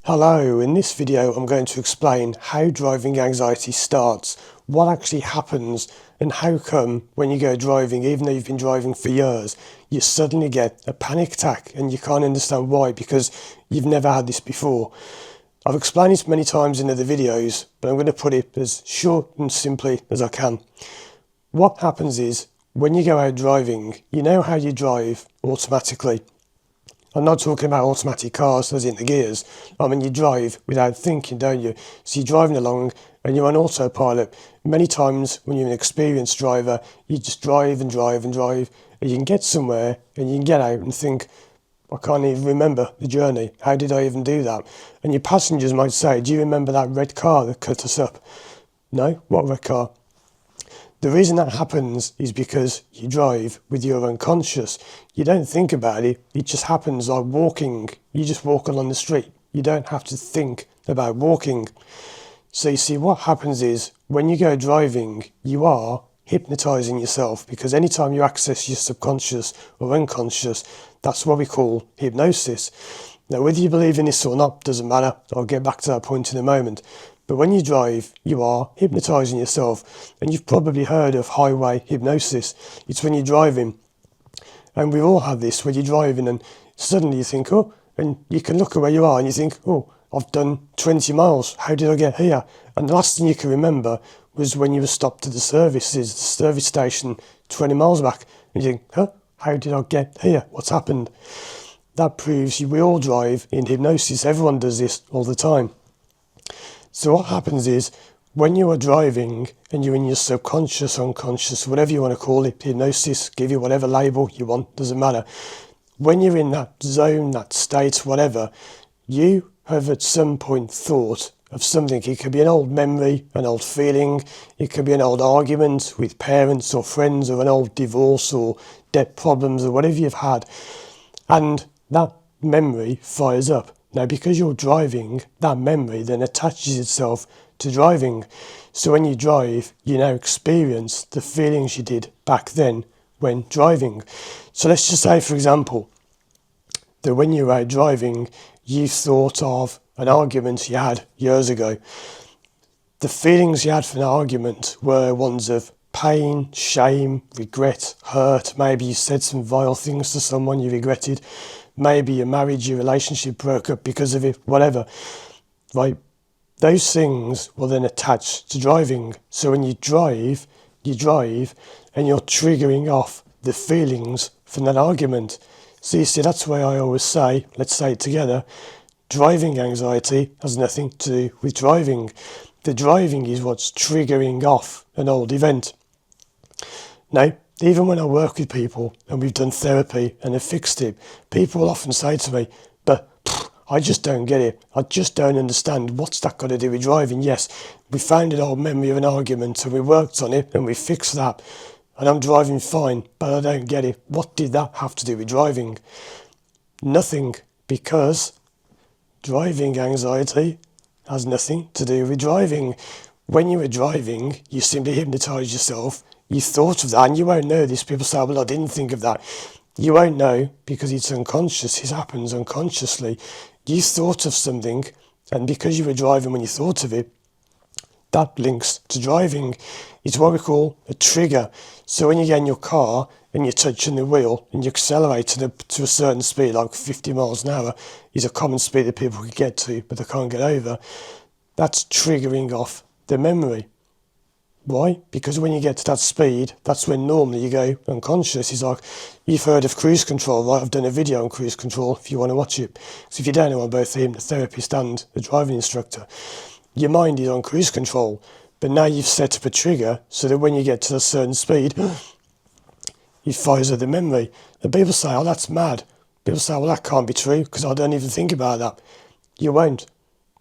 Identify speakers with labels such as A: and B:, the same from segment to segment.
A: Hello, in this video I'm going to explain how driving anxiety starts, what actually happens, and how come when you go driving, even though you've been driving for years, you suddenly get a panic attack and you can't understand why because you've never had this before. I've explained this many times in other videos, but I'm going to put it as short and simply as I can. What happens is, when you go out driving, you know how you drive automatically. I'm not talking about automatic cars as in the gears. I mean, you drive without thinking, don't you? So you're driving along and you're on autopilot. Many times when you're an experienced driver, you just drive and drive and drive, and you can get somewhere and you can get out and think, I can't even remember the journey. How did I even do that? And your passengers might say, do you remember that red car that cut us up? No? What red car? The reason that happens is because you drive with your unconscious. You don't think about it, it just happens like walking. You just walk along the street. You don't have to think about walking. So you see, what happens is, when you go driving, you are hypnotizing yourself, because anytime you access your subconscious or unconscious, that's what we call hypnosis. Now, whether you believe in this or not doesn't matter. I'll get back to that point in a moment. But when you drive, you are hypnotising yourself. And you've probably heard of highway hypnosis. It's when you're driving. And we all have this, when you're driving and suddenly you think, oh, and you can look at where you are and you think, oh, I've done 20 miles. How did I get here? And the last thing you can remember was when you were stopped at the service station 20 miles back. And you think, huh, how did I get here? What's happened? That proves we all drive in hypnosis. Everyone does this all the time. So what happens is, when you are driving and you're in your subconscious, unconscious, whatever you want to call it, hypnosis, give you whatever label you want, doesn't matter. When you're in that zone, that state, whatever, you have at some point thought of something. It could be an old memory, an old feeling, it could be an old argument with parents or friends, or an old divorce or debt problems or whatever you've had. And that memory fires up. Now, because you're driving, that memory then attaches itself to driving. So when you drive, you now experience the feelings you did back then when driving. So let's just say, for example, that when you were out driving, you thought of an argument you had years ago. The feelings you had from the argument were ones of pain, shame, regret, hurt. Maybe you said some vile things to someone you regretted. Maybe your marriage, your relationship broke up because of it, whatever. Right? Those things will then attach to driving. So when you drive and you're triggering off the feelings from that argument. So you see, that's why I always say, let's say it together, driving anxiety has nothing to do with driving. The driving is what's triggering off an old event. Now, even when I work with people and we've done therapy and have fixed it, people will often say to me, but I just don't get it. I just don't understand. What's that got to do with driving? Yes, we found an old memory of an argument and we worked on it and we fixed that. And I'm driving fine, but I don't get it. What did that have to do with driving? Nothing, because driving anxiety has nothing to do with driving. When you were driving, you simply hypnotised yourself. You thought of that, and you won't know this. People say, well, I didn't think of that. You won't know because it's unconscious. It happens unconsciously. You thought of something, and because you were driving when you thought of it, that links to driving. It's what we call a trigger. So when you get in your car and you're touching the wheel and you accelerate to a certain speed, like 50 miles an hour is a common speed that people can get to, but they can't get over. That's triggering off the memory. Why? Because when you get to that speed, that's when normally you go unconscious. It's like, you've heard of cruise control, right? I've done a video on cruise control if you want to watch it. So if you don't know, I'm both a hypnotherapist and a driving instructor. Your mind is on cruise control, but now you've set up a trigger so that when you get to a certain speed, it fires up the memory. And people say, oh, that's mad. People say, well, that can't be true because I don't even think about that. You won't.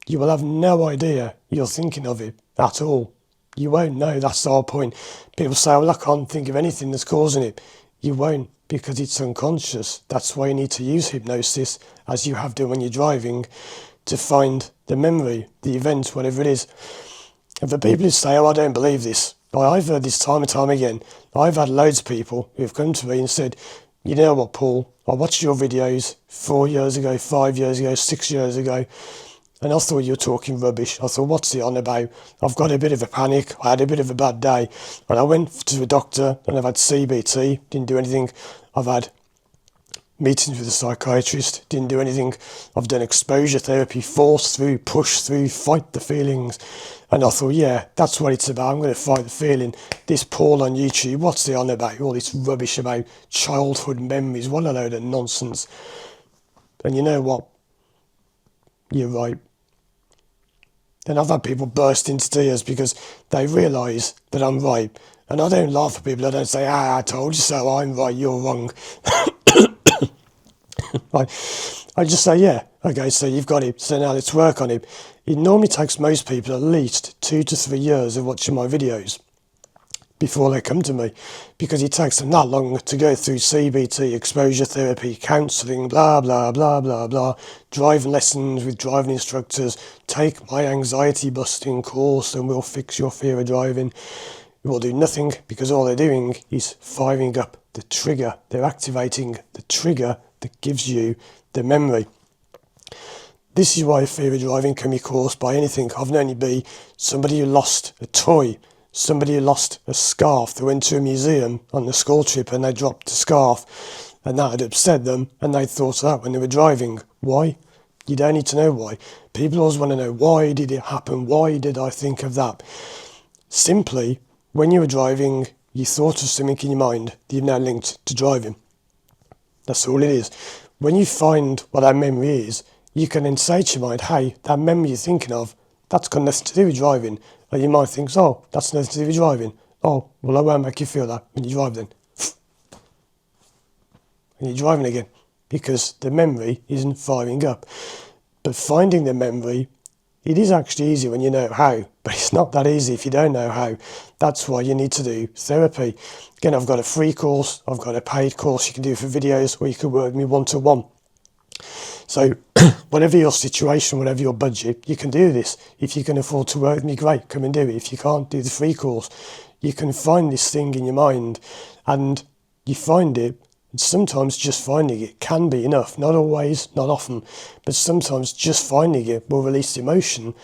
A: You will have no idea you're thinking of it at all. You won't know. That's the whole point. People say, well, I can't think of anything that's causing it. You won't, because it's unconscious. That's why you need to use hypnosis, as you have done when you're driving, to find the memory, the event, whatever it is. And for people who say, oh, I don't believe this, I've heard this time and time again. I've had loads of people who've come to me and said, you know what, Paul, I watched your videos 4 years ago, 5 years ago, 6 years ago, And I thought you were talking rubbish. I thought, what's he on about? I've got a bit of a panic. I had a bit of a bad day. And I went to the doctor and I've had CBT, didn't do anything. I've had meetings with a psychiatrist, didn't do anything. I've done exposure therapy, force through, push through, fight the feelings. And I thought, yeah, that's what it's about. I'm going to fight the feeling. This Paul on YouTube, what's he on about? All this rubbish about childhood memories. What a load of nonsense. And you know what? You're right. And I've had people burst into tears because they realise that I'm right. And I don't laugh at people. I don't say, I told you so, I'm right, you're wrong. I just say, yeah, okay, so you've got it. So now let's work on it. It normally takes most people at least 2 to 3 years of watching my videos before they come to me, because it takes them that long to go through CBT, exposure therapy, counselling, blah, blah, blah, blah, blah, driving lessons with driving instructors, take my anxiety busting course and we'll fix your fear of driving. It will do nothing, because all they're doing is firing up the trigger. They're activating the trigger that gives you the memory. This is why fear of driving can be caused by anything. I've known it be somebody who lost a toy, somebody who lost a scarf. They went to a museum on the school trip and they dropped the scarf, and that had upset them, and they thought of that when they were driving. Why? You don't need to know why. People always want to know, why did it happen? Why did I think of that? Simply, when you were driving, you thought of something in your mind that you've now linked to driving. That's all it is. When you find what that memory is, you can then say to your mind, hey, that memory you're thinking of, that's got nothing to do with driving. And your mind thinks, oh, that's nothing to do with driving. Oh, well, I won't make you feel that when you drive then. And you're driving again, because the memory isn't firing up. But finding the memory, it is actually easy when you know how, but it's not that easy if you don't know how. That's why you need to do therapy. Again, I've got a free course, I've got a paid course you can do for videos, or you can work with me one-to-one. So whatever your situation, whatever your budget, you can do this. If you can afford to work with me, great, come and do it. If you can't, do the free course. You can find this thing in your mind, and you find it, and sometimes just finding it can be enough. Not always, not often, but sometimes just finding it will release the emotion,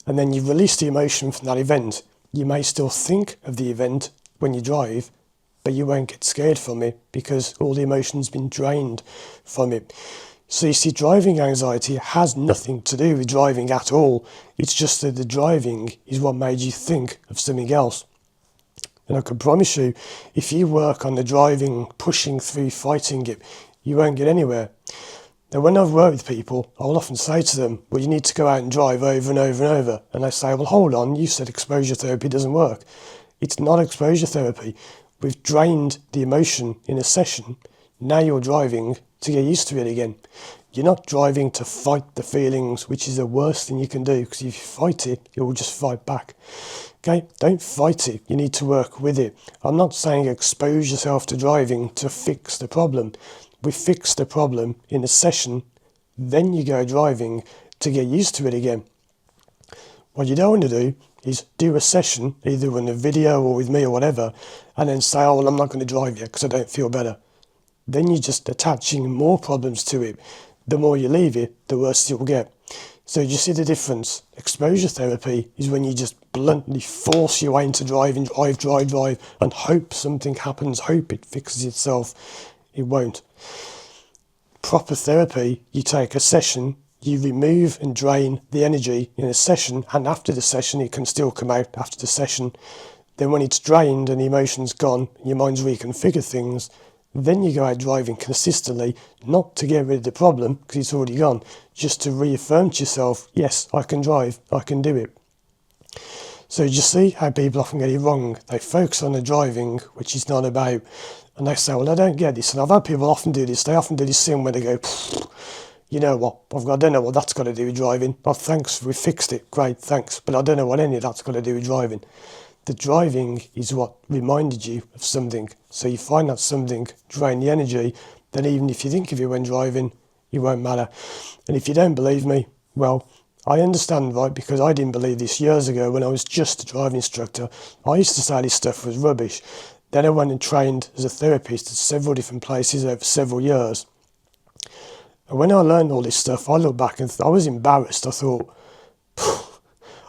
A: and then you release the emotion from that event. You may still think of the event when you drive, but you won't get scared from it because all the emotion's been drained from it. So you see, driving anxiety has nothing to do with driving at all. It's just that the driving is what made you think of something else. And I can promise you, if you work on the driving, pushing through, fighting it, you won't get anywhere. Now, when I've worked with people, I will often say to them, well, you need to go out and drive over and over and over. And they say, well, hold on, you said exposure therapy doesn't work. It's not exposure therapy. We've drained the emotion in a session. Now you're driving to get used to it again. You're not driving to fight the feelings, which is the worst thing you can do, because if you fight it, it will just fight back. Okay, don't fight it. You need to work with it. I'm not saying expose yourself to driving to fix the problem. We fix the problem in a session, then you go driving to get used to it again. What you don't want to do is do a session, either in a video or with me or whatever, and then say, oh, well, I'm not going to drive yet because I don't feel better. Then you're just attaching more problems to it. The more you leave it, the worse it will get. So you see the difference? Exposure therapy is when you just bluntly force your way into driving, drive, and hope something happens, hope it fixes itself. It won't. Proper therapy, you take a session, you remove and drain the energy in a session, and after the session, it can still come out after the session. Then when it's drained and the emotion's gone, and your mind's reconfigured things, then you go out driving consistently, not to get rid of the problem, because it's already gone, just to reaffirm to yourself, yes, I can drive, I can do it. So you see how people often get it wrong. They focus on the driving, which is not about, and they say, well, I don't get this. And I've had people often do this. They often do this thing where they go, you know what, I don't know what that's got to do with driving. Oh, thanks, we fixed it, great, thanks. But I don't know what any of that's got to do with driving. The driving is what reminded you of something. So you find that something, drain the energy, then even if you think of it when driving, it won't matter. And if you don't believe me, well, I understand, right, because I didn't believe this years ago when I was just a driving instructor. I used to say this stuff was rubbish. Then I went and trained as a therapist at several different places over several years. And when I learned all this stuff, I look back and I was embarrassed. I thought,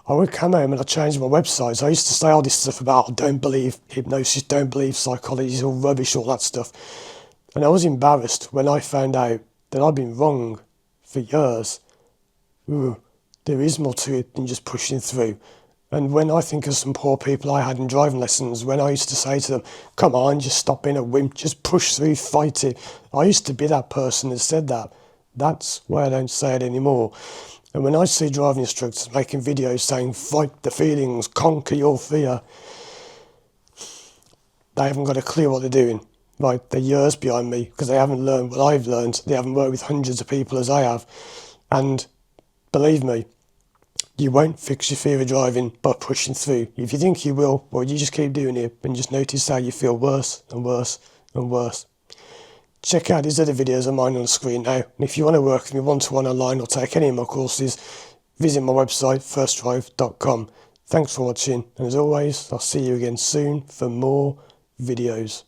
A: I would come home and I changed my websites. I used to say all this stuff about, oh, don't believe hypnosis, don't believe psychology, it's all rubbish, all that stuff. And I was embarrassed when I found out that I'd been wrong for years. Ooh, there is more to it than just pushing through. And when I think of some poor people I had in driving lessons, when I used to say to them, come on, just stop being a wimp, just push through, fight it. I used to be that person that said that. That's why I don't say it anymore. And when I see driving instructors making videos saying, fight the feelings, conquer your fear, they haven't got a clue what they're doing. Right, they're years behind me because they haven't learned what I've learned. They haven't worked with hundreds of people as I have. And believe me, you won't fix your fear of driving by pushing through. If you think you will, well, you just keep doing it and just notice how you feel worse and worse and worse. Check out these other videos of mine on the screen now. And if you want to work with me one-to-one online or take any of my courses, visit my website, firstdrive.com. Thanks for watching, and as always, I'll see you again soon for more videos.